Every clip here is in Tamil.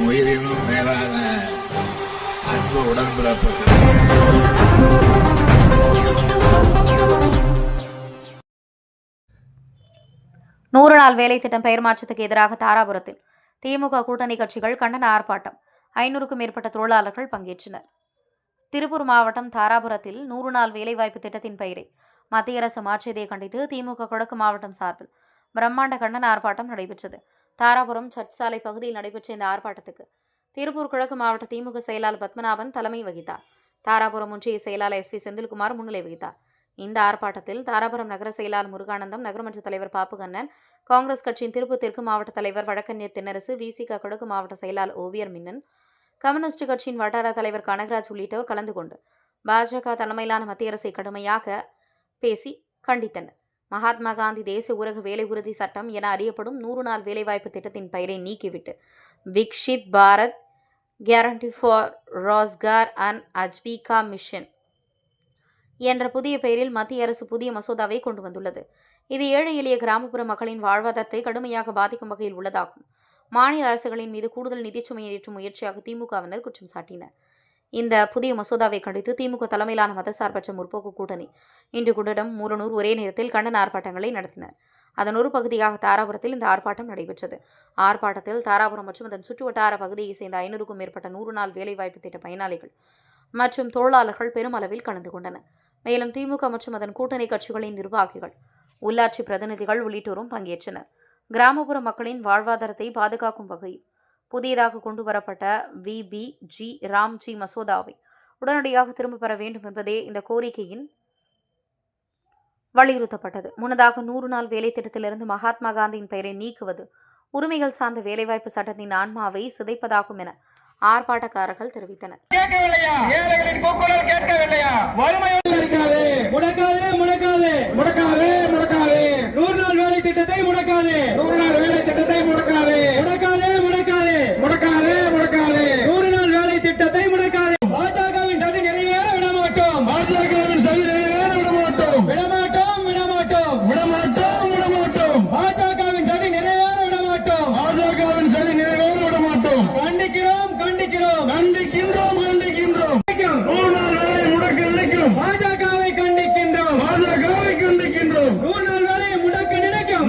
உயிரினும் மேலான அன்பு உடன்பிறப்புகள். 100 நாள் வேலை திட்டம் பெயர் மாற்றத்துக்கு எதிராக தாராபுரத்தில் திமுக கூட்டணி கட்சிகள் கண்டன ஆர்ப்பாட்டம். 500க்கும் மேற்பட்ட தொழிலாளர்கள் பங்கேற்றனர். திருப்பூர் மாவட்டம் தாராபுரத்தில் 100 நாள் வேலைவாய்ப்பு திட்டத்தின் பெயரை மத்திய அரசு மாற்றியதை கண்டித்து திமுக கிழக்கு மாவட்டம் சார்பில் பிரம்மாண்ட கண்டன ஆர்ப்பாட்டம் நடைபெற்றது. தாராபுரம் சர்ச் சாலை பகுதியில் நடைபெற்ற இந்த ஆர்ப்பாட்டத்துக்கு திருப்பூர் கிழக்கு மாவட்ட திமுக செயலாளர் பத்மநாபன் தலைமை வகித்தார். தாராபுரம் ஒன்றிய செயலாளர் SV செந்தில்குமார் முன்னிலை வகித்தார். இந்த ஆர்ப்பாட்டத்தில் தாராபுரம் நகர செயலாளர் முருகானந்தம், நகரமன்ற தலைவர் பாப்புகண்ணன், காங்கிரஸ் கட்சியின் திருப்பூர் தெற்கு மாவட்ட தலைவர் வழக்கறிஞர் தென்னரசு, VCK கிழக்கு மாவட்ட செயலாளர் ஓவியர் மின்னன், கம்யூனிஸ்ட் கட்சியின் வட்டார தலைவர் கனகராஜ் உள்ளிட்டோர் கலந்து கொண்டு பாஜக தலைமையிலான மத்திய அரசை கடுமையாக பேசி கண்டித்தனர். மகாத்மா காந்தி தேசிய ஊரக வேலை உறுதி சட்டம் என அறியப்படும் 100 நாள் வேலைவாய்ப்பு திட்டத்தின் பெயரை நீக்கிவிட்டு Viksit Bharat guarantee for Rozgar and Ajeevika mission என்ற புதிய பெயரில் மத்திய அரசு புதிய மசோதாவை கொண்டு வந்துள்ளது. இது ஏழை எளிய கிராமப்புற மக்களின் வாழ்வாதாரத்தை கடுமையாக பாதிக்கும் வகையில் உள்ளதாகும். மாநில அரசுகளின் மீது கூடுதல் நிதிச்சுமையை ஏற்றும் முயற்சியாக திமுகவினர் குற்றம் சாட்டினர். இந்த புதிய மசோதாவை கண்டித்து திமுக தலைமையிலான மதசார்பற்ற முற்போக்கு கூட்டணி இன்று குண்டடம், மூலனூர் ஒரே நேரத்தில் கண்டன ஆர்ப்பாட்டங்களை நடத்தினர். அதன் ஒரு பகுதியாக தாராபுரத்தில் இந்த ஆர்ப்பாட்டம் நடைபெற்றது. ஆர்ப்பாட்டத்தில் தாராபுரம் மற்றும் அதன் சுற்றுவட்டார பகுதியை சேர்ந்த 500க்கும் மேற்பட்ட 100 நாள் வேலைவாய்ப்பு திட்ட பயனாளிகள் மற்றும் தொழிலாளர்கள் பெருமளவில் கலந்து கொண்டனர். மேலும் திமுக மற்றும் அதன் கூட்டணி கட்சிகளின் நிர்வாகிகள், உள்ளாட்சி பிரதிநிதிகள் உள்ளிட்டோரும் பங்கேற்றனர். கிராமப்புற மக்களின் வாழ்வாதாரத்தை பாதுகாக்கும் வகையில் புதியதாக கொண்டு வரப்பட்ட VBG ராம்ஜி மசோதாவை உடனடியாக திரும்ப பெற வேண்டும் என்பதே இந்த கோரிக்கையின் வலியுறுத்தப்பட்டது. முன்னதாக 100 நாள் வேலை திட்டத்திலிருந்து மகாத்மா காந்தியின் பெயரை நீக்குவது உரிமைகள் சார்ந்த வேலைவாய்ப்பு சட்டத்தின் ஆன்மாவை சிதைப்பதாகும் என ஆர்ப்பாட்டக்காரர்கள் தெரிவித்தனர். பாஜகவின் சதி நிறைவேற விடமாட்டோம். பாஜகவின் சதி நிறைவேற விடமாட்டோம். கண்டிக்கின்றோம். பாஜகவை கண்டிக்கின்றோம். 100 நாள் வேலையை முடக்க நினைக்கும்.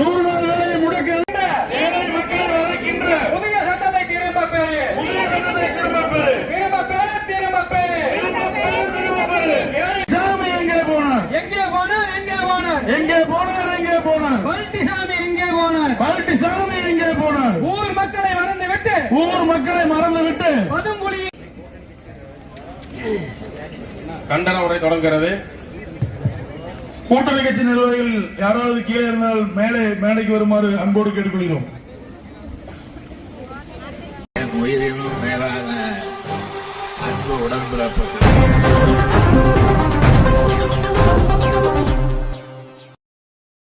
புதிய சட்டத்தை திரும்ப பெறு. பழனிசாமி எங்கே போனார்? ஊர் மக்களை மறந்துவிட்டு கண்டன உரை தொடங்குகிறது. கூட்டணி கட்சி நிர்வாகிகள் யாராவது கீழே இருந்தால் மேடைக்கு வருமாறு அன்போடு கேட்டுக்கொள்கிறோம். உயிரினும் மேலான அன்பு உடன்பிறப்புகள்.